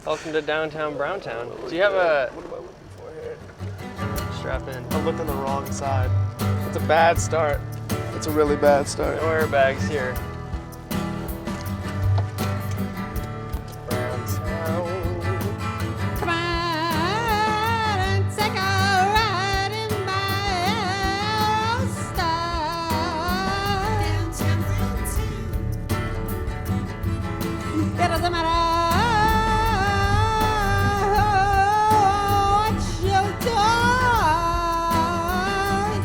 Welcome to downtown Browntown. Do you have a... What am I looking for here? Strap in. I looked on the wrong side. It's a bad start. It's a really bad start. No airbags here. Come on and take a ride in my style. Downtown Browntown. It doesn't matter what you do.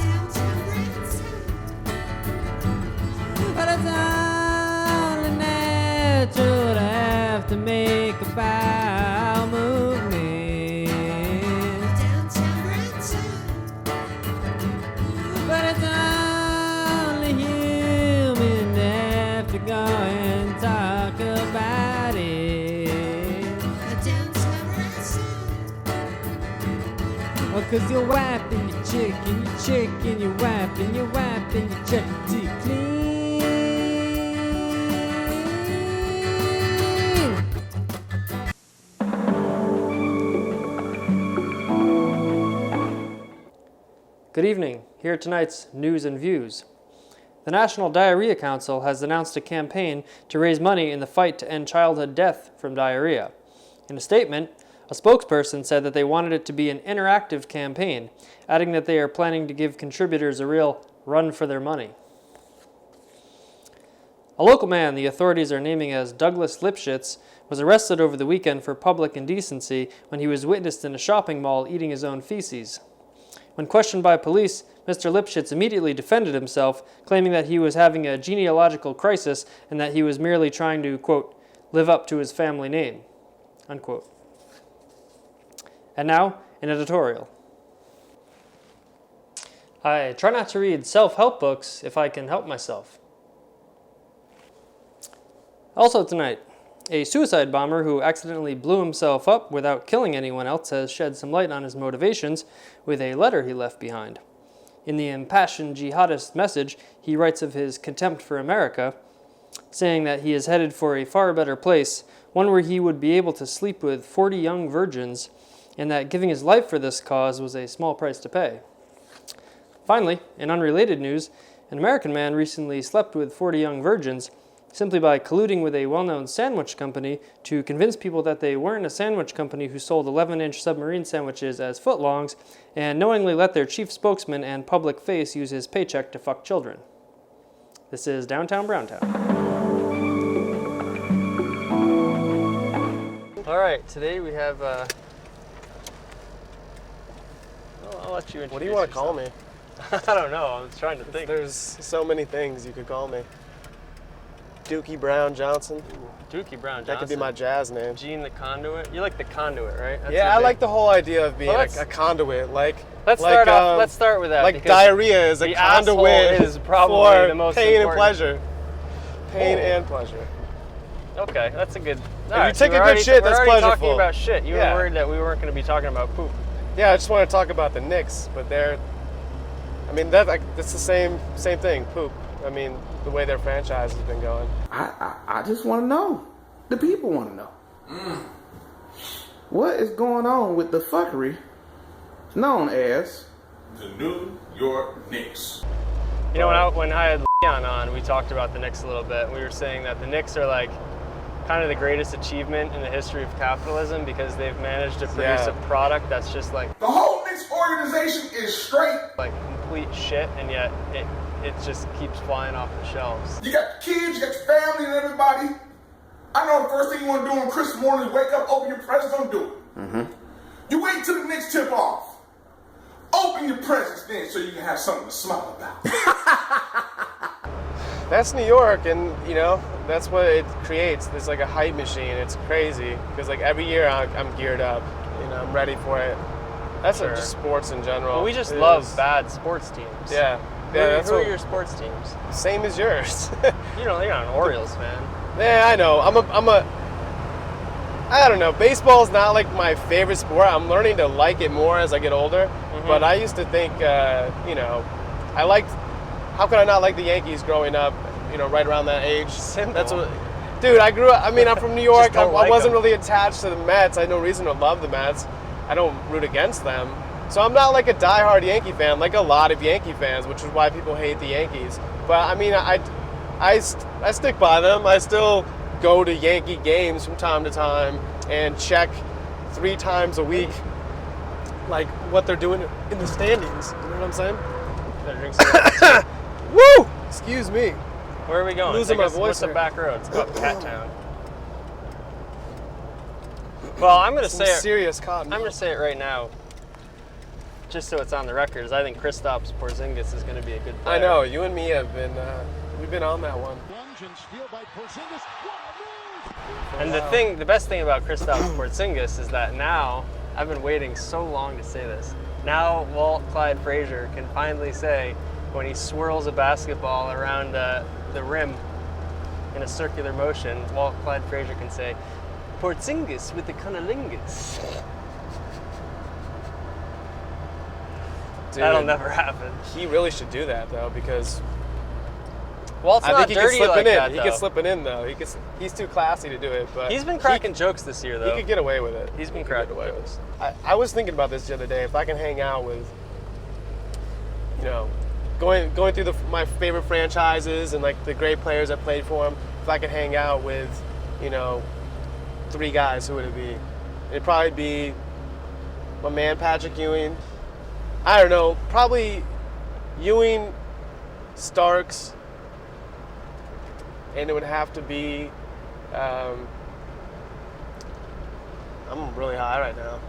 Downtown Browntown. But it's only natural to have to make a bowel movement. Downtown Browntown. But it's only human to have to go and talk about it. Downtown Browntown. Well, 'cause you're wiping your chick and your chick and you're wiping your chick to clean. Good evening. Here are tonight's news and views. The National Diarrhea Council has announced a campaign to raise money in the fight to end childhood death from diarrhea. In a statement, a spokesperson said that they wanted it to be an interactive campaign, adding that they are planning to give contributors a real run for their money. A local man the authorities are naming as Douglas Lipschitz was arrested over the weekend for public indecency when he was witnessed in a shopping mall eating his own feces. When questioned by police, Mr. Lipschitz immediately defended himself, claiming that he was having a genealogical crisis and that he was merely trying to, quote, live up to his family name, unquote. And now, an editorial. I try not to read self-help books if I can help myself. Also tonight, a suicide bomber who accidentally blew himself up without killing anyone else has shed some light on his motivations with a letter he left behind. In the impassioned jihadist message, he writes of his contempt for America, saying that he is headed for a far better place, one where he would be able to sleep with 40 young virgins, and that giving his life for this cause was a small price to pay. Finally, in unrelated news, an American man recently slept with 40 young virgins simply by colluding with a well-known sandwich company to convince people that they weren't a sandwich company who sold 11-inch submarine sandwiches as footlongs, and knowingly let their chief spokesman and public face use his paycheck to fuck children. This is Downtown Browntown. All right, today we have, I'll let you introduce What do you want to call me? yourself. I don't know, I was trying to think. There's so many things you could call me. Dookie Brown Johnson. Dookie Brown Johnson. That could be my jazz name. Gene the Conduit. You like the Conduit, right? That's Yeah, your I big- like the whole idea of being Well, a conduit. Let's Let's start with that. Like because diarrhea is a the conduit asshole is probably for the most pain and important. pleasure. Pain Oh. and pleasure. Okay, that's a good. you take a good shit, that's we're already talking pleasureful. about shit. You Yeah. were worried that we weren't going to be talking about poop. Yeah, I just want to talk about the Knicks, but that's the same thing, poop. I mean, the way their franchise has been going. I just want to know. The people want to know. What is going on with the fuckery known as The New York Knicks. You know, when I had Leon on, we talked about the Knicks a little bit. We were saying that the Knicks are like kind of the greatest achievement in the history of capitalism because they've managed to produce a product that's just like The whole Knicks organization is straight. complete shit, and yet it just keeps flying off the shelves. You got kids, you got your family and everybody. I know the first thing you want to do on Christmas morning is wake up, open your presents, don't do it. You wait till the Knicks tip off. Open your presents then so you can have something to smile about. That's New York, and that's what it creates. It's like a hype machine. It's crazy because like every year I'm geared up. I'm ready for it. That's just sports in general. Well, we just love bad sports teams. Yeah. Who are your sports teams? Same as yours. You're not an Orioles fan. Yeah, I know. I don't know. Baseball's not like my favorite sport. I'm learning to like it more as I get older. But I used to think, how could I not like the Yankees growing up? Right around that age. Simple. That's what. Dude, I grew up. I mean, I'm from New York. don't I like wasn't them. really attached to the Mets. I had no reason to love the Mets. I don't root against them. So I'm not like a diehard Yankee fan, like a lot of Yankee fans, which is why people hate the Yankees. But I mean, I stick by them. I still go to Yankee games from time to time and check 3 times a week, like what they're doing in the standings. You know what I'm saying? Better drink some. Woo! Excuse me. Where are we going? Losing Take my us- voice What's the here. back road? It's called Cat Town. Well, I'm gonna Some say it. serious cotton. I'm gonna say it right now, just so it's on the record. Is I think Kristaps Porzingis is gonna be a good player. I know. You and me have been. We've been on that one. And the best thing about Kristaps Porzingis is that now, I've been waiting so long to say this. Now Walt Clyde Frazier can finally say, when he swirls a basketball around the rim in a circular motion, Walt Clyde Frazier can say, Porzingis with the cunnilingus. Dude, That'll never happen. He really should do that though, because Walt's I not think he dirty can slip like it in. that, He though. can slip it in though. He's too classy to do it. But He's been cracking jokes this year, He though. could get away with it. He's been He could cracking get away with jokes. it. I was thinking about this the other day. If I can hang out with, you know, going through my favorite franchises and like the great players that played for them. If I could hang out with, you know, 3 guys, who would it be? It'd probably be my man Patrick Ewing. I don't know, probably Ewing, Starks, and it would have to be. I'm really high right now.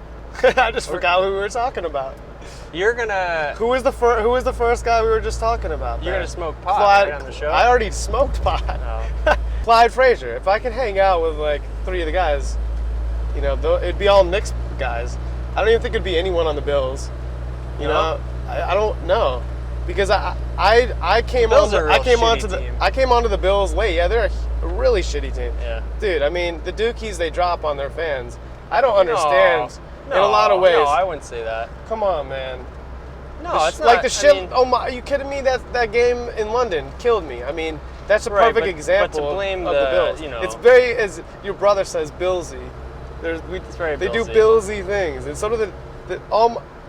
I just forgot who we were talking about. You're gonna Who was the first guy we were just talking about? You're there? gonna smoke pot Clyde, right on the show? I already smoked pot. Oh. Clyde Frazier. If I could hang out with like 3 of the guys, you know, it'd be all Knicks guys. I don't even think it'd be anyone on the Bills. You No? know, I don't know, because I came Bills on are a real shitty I came onto the Bills late. Yeah, they're a really shitty team. Yeah. Dude, I mean, the dookies they drop on their fans, I don't understand No, in a lot of ways. No, I wouldn't say that. Come on, man. No, it's not. Like the shit. I mean, Oh my! Are you kidding me? That game in London killed me. I mean, that's a Right, perfect but example to blame of the the, Bills. you know- It's very, as your brother says, Billsy. very They do Billsy. Billsy things, and so do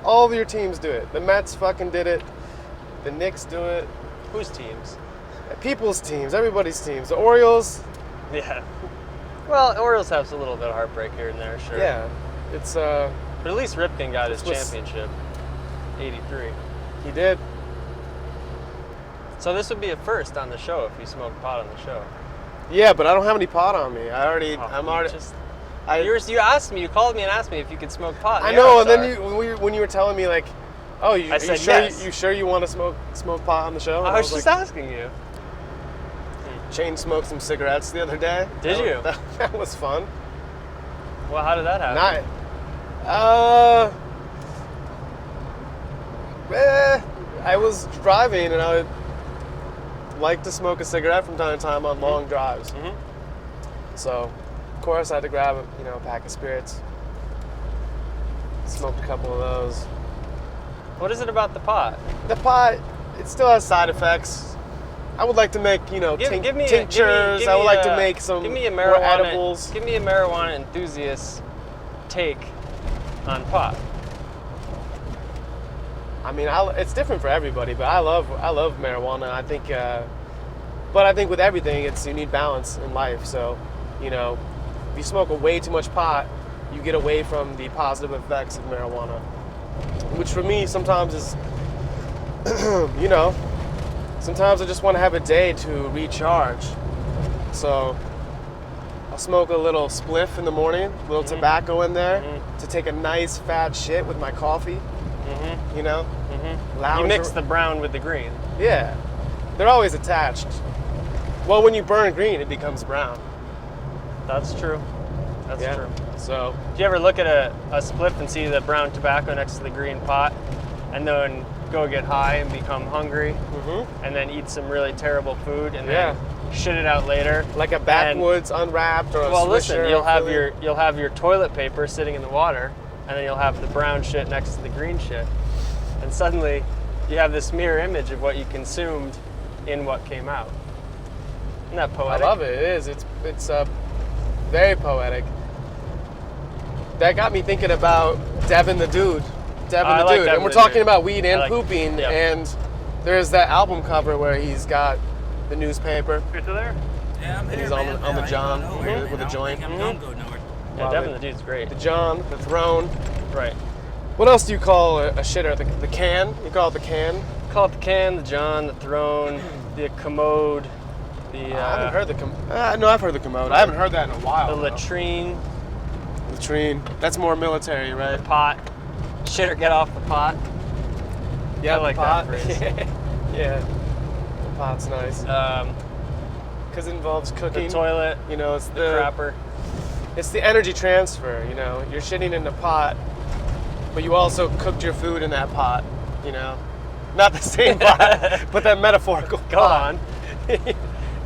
all of your teams do it. The Mets fucking did it. The Knicks do it. whose teams? People's teams, everybody's teams. The Orioles. Yeah. Well, Orioles have a little bit of heartbreak here and there, sure. Yeah, it's But at least Ripken got his This was- championship. 83. he did. So this would be a first on the show if you smoked pot on the show. Yeah, but I don't have any pot on me. I'm You already. just- I, you asked me, you called me and asked me if you could smoke pot. in I the know, and Avatar. then when you were telling me like, oh, I you said sure yes. you sure you want to smoke pot on the show? And I was just like, asking you. chain smoked some cigarettes the other day. Did you? That was fun. Well, how did that happen? I was driving and I would like to smoke a cigarette from time to time on long drives. Mhm. So, of course, I had to grab a pack of spirits. Smoked a couple of those. What is it about the pot? The pot, it still has side effects. I would like to make, Give me tinctures. I would like to make some give me a more marijuana, edibles. Give me a marijuana enthusiast's take on pot. I mean, it's different for everybody, but I love marijuana. I think, but I think with everything, you need balance in life. So, if you smoke way too much pot, you get away from the positive effects of marijuana, which for me sometimes is, sometimes I just want to have a day to recharge. So I'll smoke a little spliff in the morning, a little tobacco in there to take a nice fat shit with my coffee. You mix the brown with the green. Yeah, they're always attached. Well, when you burn green, it becomes brown. That's true. That's Yeah. true. So Do you ever look at a spliff and see the brown tobacco next to the green pot, and then go get high and become hungry, and then eat some really terrible food, and then shit it out later? like a backwoods unwrapped or a Well, listen, Swisher you'll have your toilet paper sitting in the water, and then you'll have the brown shit next to the green shit, and suddenly you have this mirror image of what you consumed in what came out. Isn't that I poetic? love it. It is. It's very poetic. That got me thinking about Devin the Dude. I like Devin And we're the talking Dude. about weed and I like- pooping. yeah. And there's that album cover where he's got the newspaper. You're still there? Yeah, I'm here, He's on man. the I ain't John going nowhere, man. with a I don't joint. think I'm gonna go nowhere. Yeah, Love Devin it. the Dude's great. The John, the throne. Right. What else do you call a shitter? The can? You call it the can? Call it the can, the John, the throne, the commode, the I haven't heard the no, I've heard the commode. I haven't heard that in a while. the though. latrine, Latrine. That's more military, right? pot. Shitter, get off the pot. Yeah, I like the that pot. phrase. Yeah. The pot's nice. Because it involves cooking. The toilet, You know, it's the crapper. It's the energy transfer, you know. You're shitting in the pot, but you also cooked your food in that pot, you know. Not the same pot, but that metaphorical Go pot. on.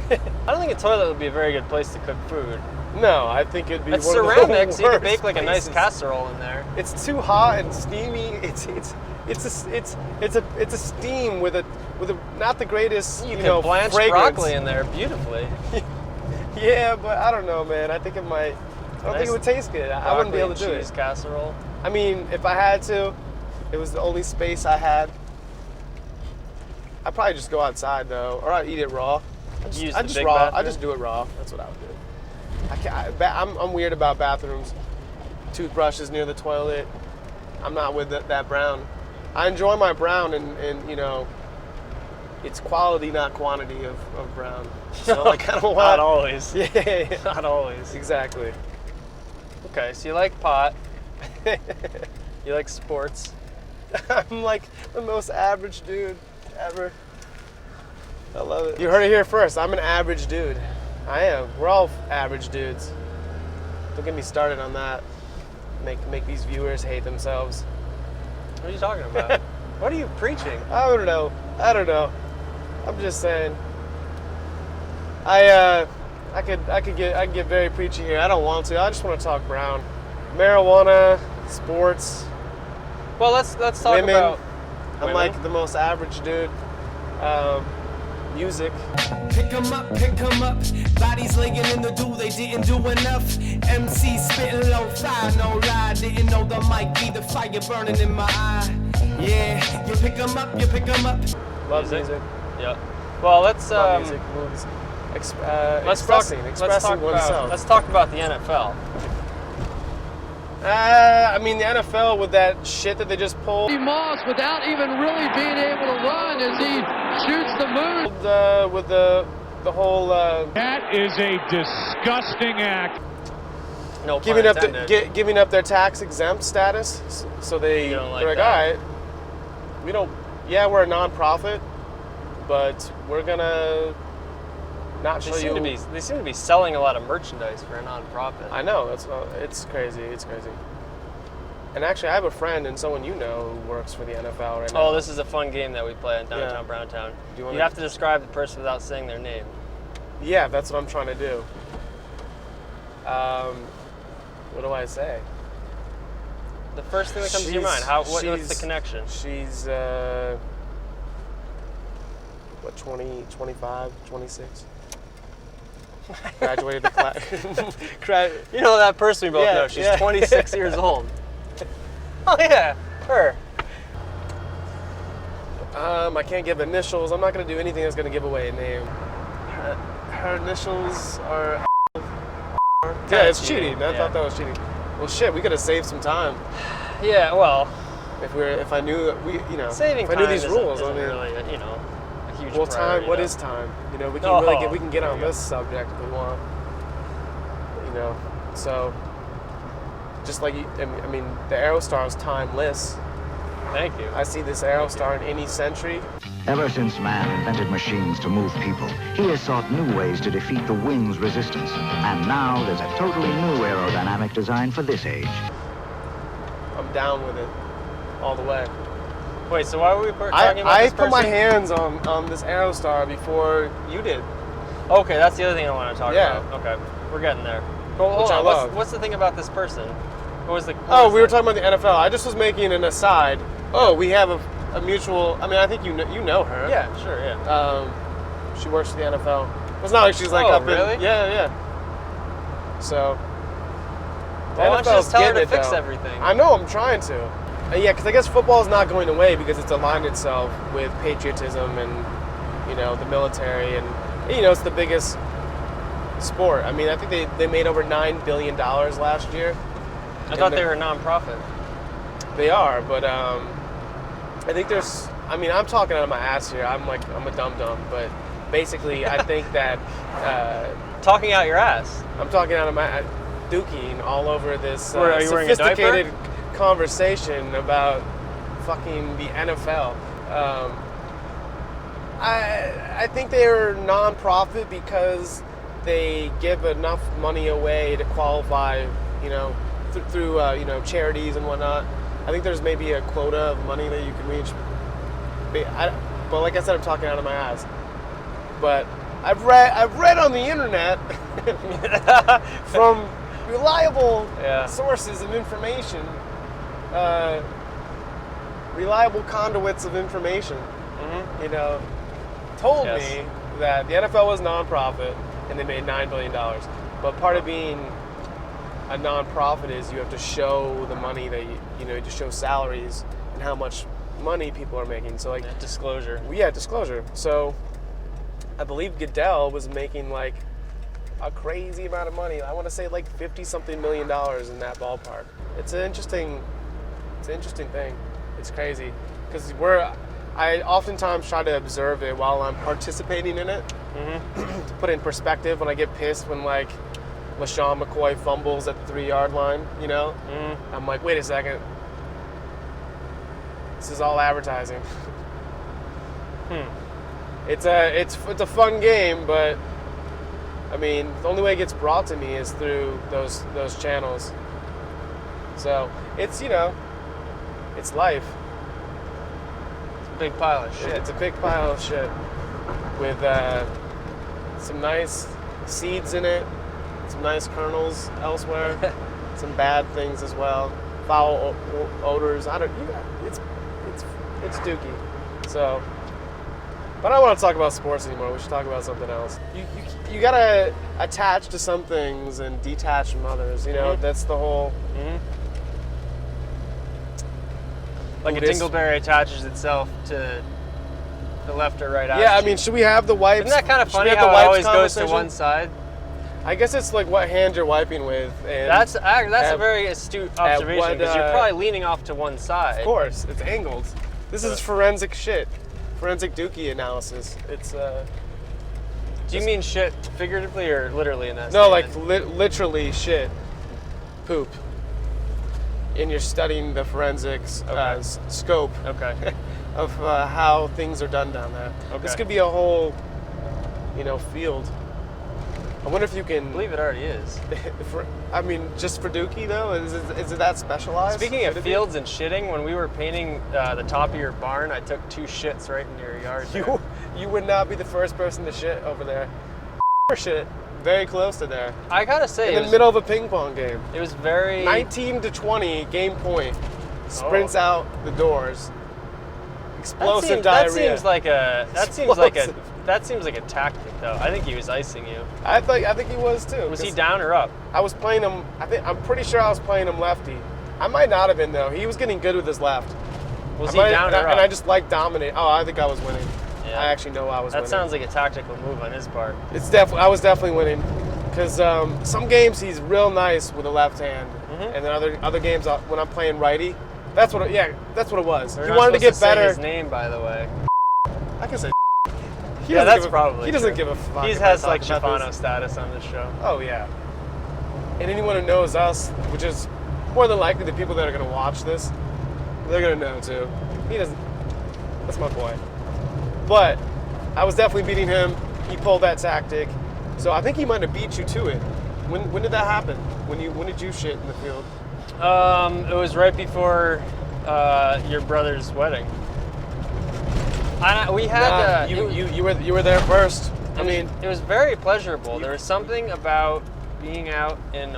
I don't think a toilet would be a very good place to cook food. No, I think it'd be It's one ceramics. of the You could worst bake like a nice places. casserole in there. It's too hot and steamy. It's a steam with a not the greatest You you could know blanch fragrance. broccoli in there beautifully. Yeah, but I don't know, man. I think it might. I don't think it would taste good. I wouldn't be able to do cheese it. casserole. I mean, if I had to, it was the only space I had. I'd probably just go outside though, or I'd eat it raw. Use I the just big raw. I bathroom? just do it raw. That's what I would do. I can't. I'm weird about bathrooms. Toothbrushes near the toilet. I'm not with that brown. I enjoy my brown, and you know, it's quality, not quantity of brown. So I kind of want. Not always. Yeah, Not always. exactly. Okay, so you like pot. You like sports. I'm like the most average dude ever. I love it. You heard it here first. I'm an average dude. I am. We're all average dudes. Don't get me started on that. Make these viewers hate themselves. What are you talking about? What are you preaching? I don't know. I'm just saying. I could get very preachy here. I don't want to. I just want to talk brown. Marijuana, sports, Well, let's talk women. about. I'm women. like the most average dude. Music. Pick 'em up, bodies laying in the dew, they didn't do enough. MC spitting low fire, no lie, didn't know the mic be the fire burning in my eye. Yeah, you pick 'em up. Love music. Yeah. Well, let's Love music. Movies. let's Expressing talk oneself. About, let's talk about the NFL. I mean, the NFL with that shit that they just pulled Moss without even really being able to run as he shoots the moon. with the whole That is a disgusting act. No pun giving up intended. giving up their tax exempt status, so You don't like they're like, that. all right, we don't. Yeah, we're a nonprofit, but we're gonna not show you. They seem to be selling a lot of merchandise for a nonprofit. I know it's crazy. It's crazy. And actually, I have a friend and someone you know who works for the NFL right now. Oh, this is a fun game that we play in downtown Browntown. Do you You wanna- have to describe the person without saying their name. Yeah, that's what I'm trying to do. What do I say? The first thing that comes to your mind. What's the she's- connection? She's, what, 20, 25, 26? Graduated the class. You know that person we both Yeah, know. She's yeah. 26 years old. Oh yeah, her. I can't give initials. I'm not going to do anything that's going to give away a name. Her initials are. Yeah, it's cheating. I thought that was cheating. Well, shit, we could have saved some time Yeah, well, if I knew that saving if I time knew these isn't rules. I mean, really, a huge well, priority, time. What though. is time? We can Oh, really we can get there on you go. this subject if we want. So just like I mean, the Aerostar is timeless. Thank you. I see this Aerostar in any century. Ever since man invented machines to move people, he has sought new ways to defeat the wing's resistance. And now there's a totally new aerodynamic design for this age. I'm down with it all the way. Wait, so why were we talking about I this put my person? hands on this Aerostar before you did. Okay, that's the other thing I want to talk Yeah. about. Okay, we're getting there. Well, hold Which I on. love. What's the thing about this person? What was the? Oh, we were talking about the NFL. I just was making an aside. Oh, we have a mutual. I mean, I think you know her. Yeah, sure, yeah. She works for the NFL. It's not like she's like Oh, up really? in. Yeah. So. Well, why don't you just tell her to getting it, fix though. everything? I know, I'm trying to. Yeah, because I guess football is not going away because it's aligned itself with patriotism and, the military. And, it's the biggest sport. I mean, I think they made over $9 billion last year. I thought they were a non-profit. They are, but I think there's... I mean, I'm talking out of my ass here. I'm a dum-dum, but basically I think that... Talking out your ass? I'm talking out of my... Dookie all over this Are you wearing a diaper? sophisticated conversation about fucking the NFL. I think they're non-profit because they give enough money away to qualify, through charities and whatnot. I think there's maybe a quota of money that you can reach. But like I said, I'm talking out of my ass. But I've read on the internet from reliable sources of information, reliable conduits of information, told me that the NFL was non-profit and they made $9 billion. But part of being a non-profit is you have to show the money that you to show salaries and how much money people are making. So like disclosure. Yeah, disclosure. So I believe Goodell was making like a crazy amount of money. I want to say like $50-something million in that ballpark. It's an interesting thing. It's crazy because I oftentimes try to observe it while I'm participating in it. To put it in perspective, when I get pissed when like LaShawn McCoy fumbles at the 3-yard line, I'm like, wait a second. This is all advertising. It's a fun game, but I mean, the only way it gets brought to me is through those channels. So it's it's life. It's a big pile of shit. It's a big pile of shit with some nice seeds in it, some nice kernels elsewhere, some bad things as well, foul odors. It's dookie. So. But I don't want to talk about sports anymore. We should talk about something else. You gotta attach to some things and detach from others. That's the whole. Like a dingleberry attaches itself to the left or right. Yeah, I mean, should we have the wipes? Isn't that kind of funny how it always goes to one side? I guess it's like what hand you're wiping with. And that's a very astute observation because you're probably leaning off to one side. Of course, it's angled. This is forensic shit. Forensic dookie analysis. It's Do you mean shit figuratively or literally in that No, statement? like Literally poop. And you're studying the forensics scope of how things are done down there. This could be a whole, field. I wonder if you can... I believe it already is. Just for dookie, though? Is it that specialized? Speaking of fields and shitting, when we were painting the top of your barn, I took 2 shits right in your yard. You would not be the first person to shit over there. Shit very close to there. I gotta say, in the middle of a ping pong game. It was very 19-20 game point. Sprints out the doors. Explosive diarrhea. That seems like a tactic, though. I think he was icing you. I think he was too. Was he down or up? I was playing him. I'm pretty sure I was playing him lefty. I might not have been though. He was getting good with his left. Was he down or up? And I just like dominate. Oh, I think I was winning. Yeah. I actually know I was winning. That sounds like a tactical move on his part. I was definitely winning because some games he's real nice with the left hand, and then other games when I'm playing righty, that's what it was. He wanted to get better. Say his name, by the way. I can say. He doesn't give a fuck. He has like Shafano status on this show. Oh yeah. And anyone who knows us, which is more than likely the people that are going to watch this, they're going to know too. He doesn't. That's my boy. But I was definitely beating him. He pulled that tactic, so I think he might have beat you to it. When did that happen? When did you shit in the field? It was right before your brother's wedding. We had you were there first. I mean, it was very pleasurable. There was something about being out and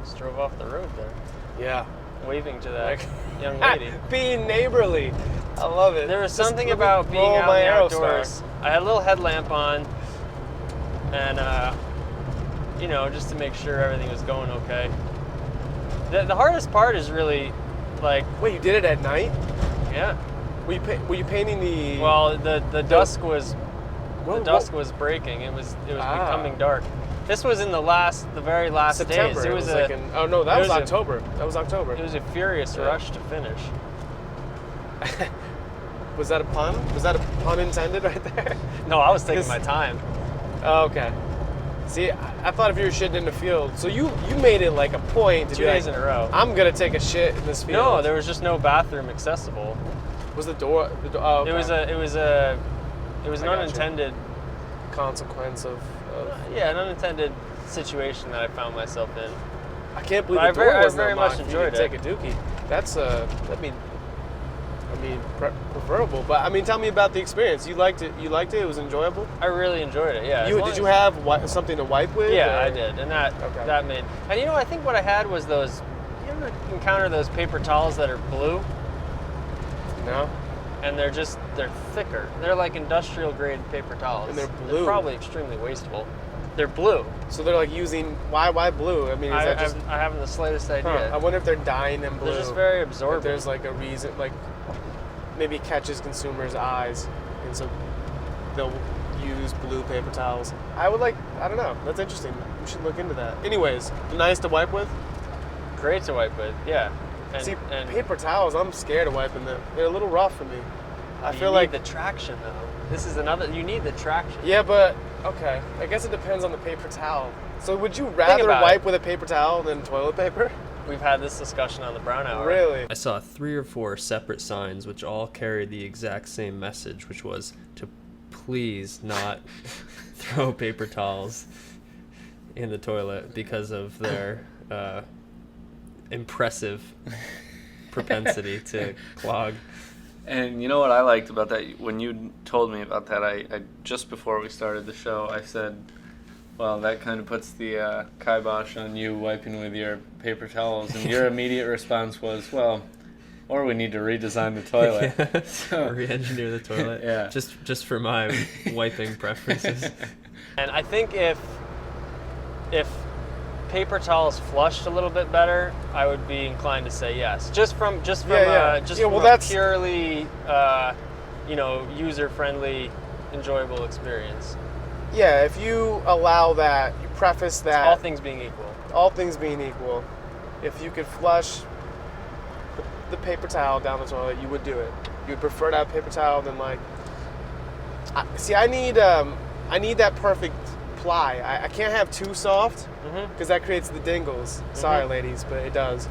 just drove off the road there. Yeah, waving to that young lady. Being neighborly. I love it. There was something about being out in the outdoors. I had a little headlamp on, and you know, just to make sure everything was going okay. The hardest part is really like. Wait, you did it at night? Yeah. Were you painting the? Well, the dusk was was breaking. It was becoming dark. This was in the very last September. days. It was like oh no, that was October. That was October. It was a furious rush to finish. Was that a pun? Was that a pun intended right there? No, I was taking my time. Oh, okay. See, I thought if you were shitting in the field, so you made it like a point to 2 be days like, in a row. I'm gonna take a shit in this field. No, there was just no bathroom accessible. Was the door? Oh, okay. It was an unintended consequence of an unintended situation that I found myself in. I can't believe but the door I wasn't very unlocked. much enjoyed you could take a dookie. That's preferable. But I mean, tell me about the experience. You liked it. It was enjoyable. I really enjoyed it. Yeah. Did you have something to wipe with? Yeah, or? I did, and that made. And you know, I think what I had was those. You ever encounter those paper towels that are blue? No. And they're thicker. They're like industrial grade paper towels. And they're blue. They're probably extremely wasteful. They're blue. So they're like using why blue? I mean, is that just? I haven't the slightest idea. I wonder if they're dyeing them blue. They're just very absorbent. If there's like a reason, like maybe it catches consumers' eyes, and so they'll use blue paper towels. I don't know. That's interesting. We should look into that. Anyways, nice to wipe with. Great to wipe with. Yeah. And paper towels, I'm scared of wiping them. They're a little rough for me. I feel like the traction though. This is you need the traction. Yeah, but okay. I guess it depends on the paper towel. So would you rather wipe with a paper towel than toilet paper? We've had this discussion on the Brown Hour. Really? I saw 3 or 4 separate signs which all carried the exact same message, which was to please not throw paper towels in the toilet because of their impressive propensity to clog. And you know what I liked about that? When you told me about that, I just before we started the show, I said, well, that kind of puts the kibosh on you wiping with your paper towels. And your immediate response was, well, or we need to redesign the toilet. Yeah. So, re-engineer the toilet. Yeah. Just for my wiping preferences. And I think if paper towels flushed a little bit better, I would be inclined to say yes. Just from a purely user-friendly, enjoyable experience. Yeah, if you allow that, you preface that. All things being equal. All things being equal, if you could flush the paper towel down the toilet, you would do it. You would prefer to have paper towel than I need that perfect ply. I can't have too soft because that creates the dingles. Sorry, ladies, but it does.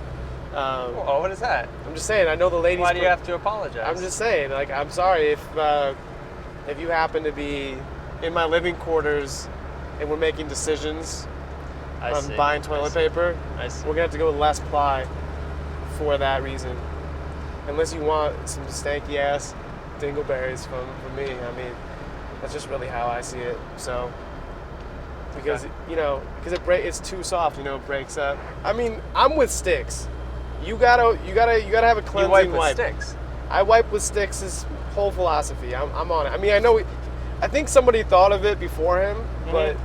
What is that? I'm just saying. I know the ladies. Why do you have to apologize? I'm just saying. Like, I'm sorry if you happen to be in my living quarters and we're making decisions on buying toilet paper. We're gonna have to go with less ply for that reason. Unless you want some stanky ass dingleberries from me. I mean, that's just really how I see it. So. Because it's too soft, it breaks up. I mean, I'm with sticks. You gotta have a cleansing wipe. You wipe with sticks. I wipe with sticks. Is whole philosophy. I'm on it. I mean, I think somebody thought of it before him, but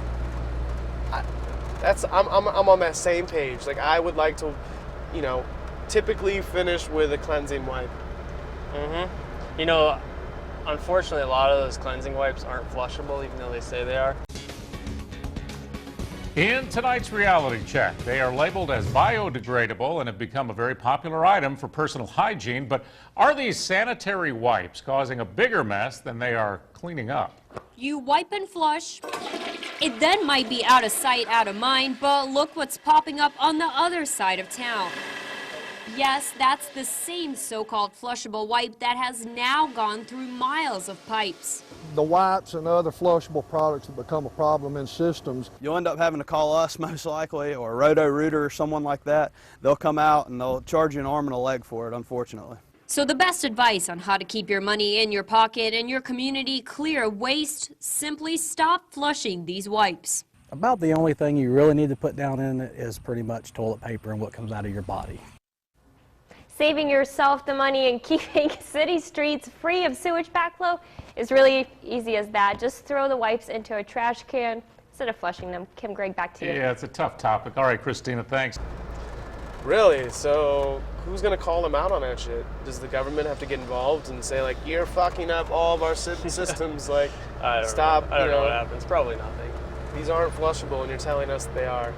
I'm on that same page. Like, I would like to, typically finish with a cleansing wipe. Unfortunately, a lot of those cleansing wipes aren't flushable, even though they say they are. In tonight's reality check, they are labeled as biodegradable and have become a very popular item for personal hygiene. But are these sanitary wipes causing a bigger mess than they are cleaning up? You wipe and flush. It then might be out of sight, out of mind, but look what's popping up on the other side of town. Yes, that's the same so-called flushable wipe that has now gone through miles of pipes. The wipes and other flushable products have become a problem in systems. You'll end up having to call us most likely, or a Roto-Rooter or someone like that. They'll come out and they'll charge you an arm and a leg for it, unfortunately. So the best advice on how to keep your money in your pocket and your community clear of waste, simply stop flushing these wipes. About the only thing you really need to put down in it is pretty much toilet paper and what comes out of your body. Saving yourself the money and keeping city streets free of sewage backflow is really easy as that. Just throw the wipes into a trash can, instead of flushing them. Kim, Greg, back to you. Yeah, it's a tough topic. All right, Christina, thanks. Really? So who's gonna call them out on that shit? Does the government have to get involved and say like, you're fucking up all of our systems? Like, stop. I don't know what happens. Probably nothing. These aren't flushable, and you're telling us that they are.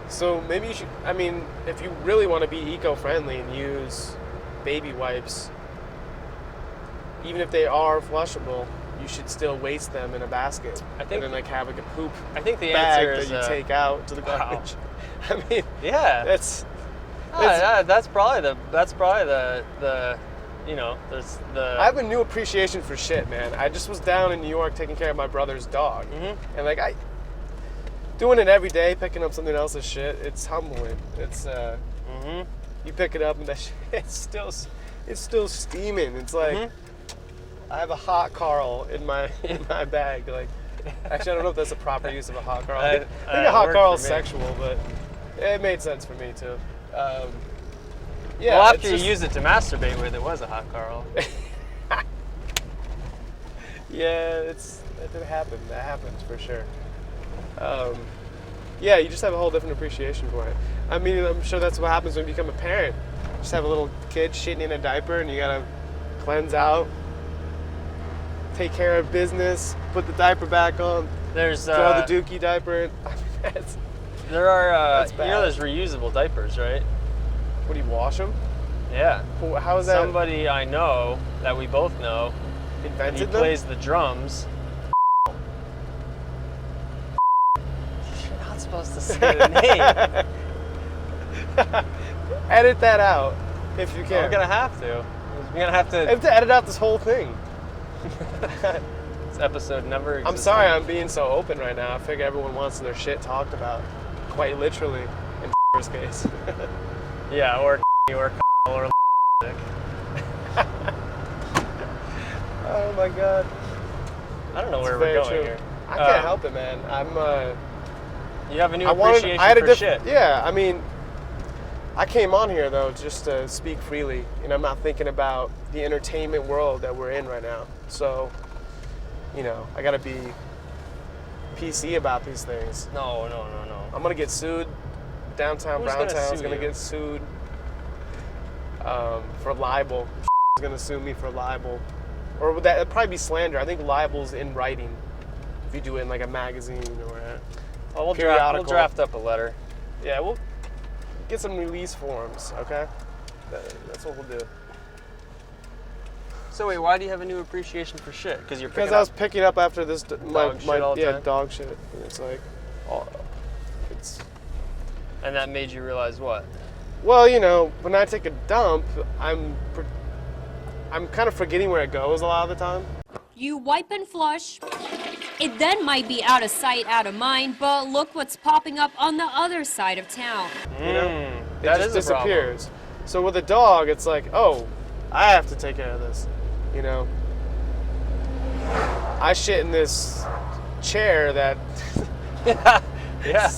So maybe you should. I mean, if you really want to be eco-friendly and use baby wipes, even if they are flushable, you should still waste them in a basket. I think, and then like have like a poop. I think the bag answer is that you take out to the garbage. Wow. I mean, yeah, that's probably the you know, there's the. I have a new appreciation for shit, man. I just was down in New York taking care of my brother's dog, and like doing it every day, picking up something else's shit. It's humbling. It's you pick it up and that shit, it's still steaming. It's like I have a hot Carl in my bag. Like, actually, I don't know if that's a proper use of a hot Carl. I think a hot Carl is sexual, but it made sense for me too. Yeah. Well, after you use it to masturbate with, it was a hot Carl. Yeah, that did happen. That happens for sure. Yeah, you just have a whole different appreciation for it. I mean, I'm sure that's what happens when you become a parent. You just have a little kid shitting in a diaper, and you gotta cleanse out, take care of business, put the diaper back on. There's throw the dookie diaper in. There are that's bad. you know, there's reusable diapers, right? What, do you wash them? Yeah. Well, how is that? Somebody I know that we both know invented he them? plays the drums. You're not supposed to say the name. Edit that out if you can. We're gonna have to. We're gonna have to. I have to edit out this whole thing. This episode never existed. I'm sorry I'm being so open right now. I figure everyone wants their shit talked about, quite literally, in this case. Yeah, or Oh my god. I don't know where It's we're going true. here. I can't help it, man. You have a new appreciation for shit. Yeah, I mean, I came on here though just to speak freely, and I'm not thinking about the entertainment world that we're in right now. So, you know, I gotta be PC about these things. No. I'm gonna get sued. Downtown Browntown is gonna get sued for libel. Is gonna sue me for libel, or would that'd probably be slander? I think libel's in writing. If you do it in like a magazine or a we'll periodical. We'll draft up a letter. Yeah, we'll get some release forms. Okay, that's what we'll do. So wait, why do you have a new appreciation for shit? Because I was picking up after this dog shit all the time? dog shit. And it's like, it's. And that made you realize what? Well, you know, when I take a dump, I'm kind of forgetting where it goes a lot of the time. You wipe and flush. It then might be out of sight, out of mind, but look what's popping up on the other side of town. You know, it that just is a problem. disappears. So with a dog, it's like, oh, I have to take care of this. You know, I shit in this chair that. Yeah.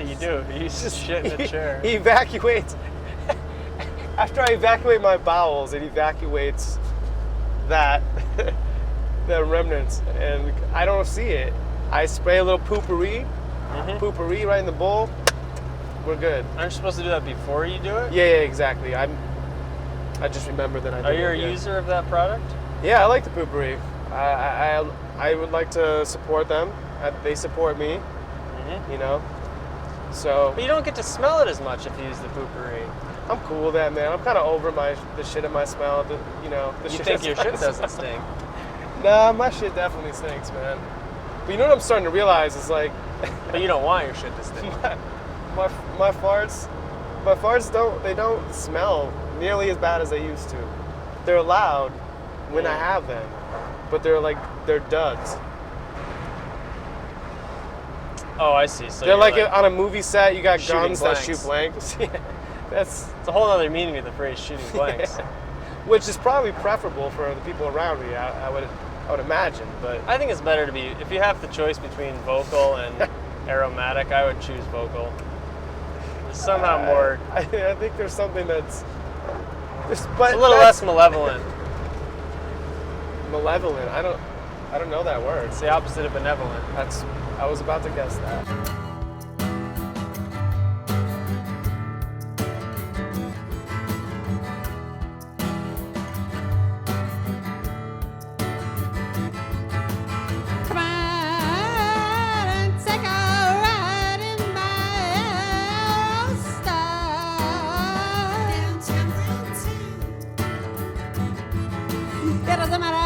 You do. You just shit in the chair. He evacuates. After I evacuate my bowels, it evacuates that, the remnants, and I don't see it. I spray a little poopery right in the bowl. We're good. Aren't you supposed to do that before you do it? Yeah, exactly. I just remember that I did. Are you a user of that product? Yeah, I like the poopery. I would like to support them. They support me. You know. So. But you don't get to smell it as much if you use the poopery. I'm cool with that, man. I'm kind of over the shit in my smell. You think your shit doesn't stink? Nah, my shit definitely stinks, man. But you know what I'm starting to realize is like. But you don't want your shit to stink. my farts don't smell nearly as bad as they used to. They're loud when I have them, but they're duds. Oh, I see. So they're like on a movie set. You got guns that shoot blanks. It's a whole other meaning of the phrase "shooting blanks," which is probably preferable for the people around me. I would imagine, but I think it's better to be. If you have the choice between vocal and aromatic, I would choose vocal. There's somehow more. I think there's something that's. It's a little less malevolent. Malevolent. I don't. I don't know that word. It's the opposite of benevolent. I was about to guess that. Come on and take a ride in my style. Downtown Browntown. It doesn't matter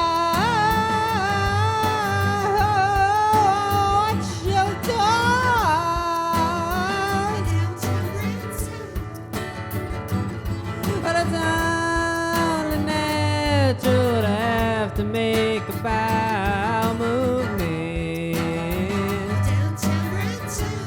what you do. Downtown Browntown. But it's only natural to have to make a bowel movement. Downtown Browntown.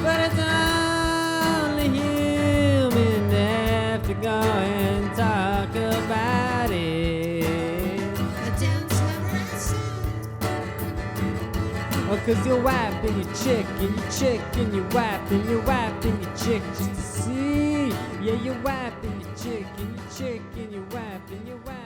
But it's only human to have to go and talk about it. Downtown Browntown. Oh, 'cause your wife and your chick and your chick and your wife and your wife and your chick just to see. Yeah, your wife and your chick and your chick and your wife and your wife.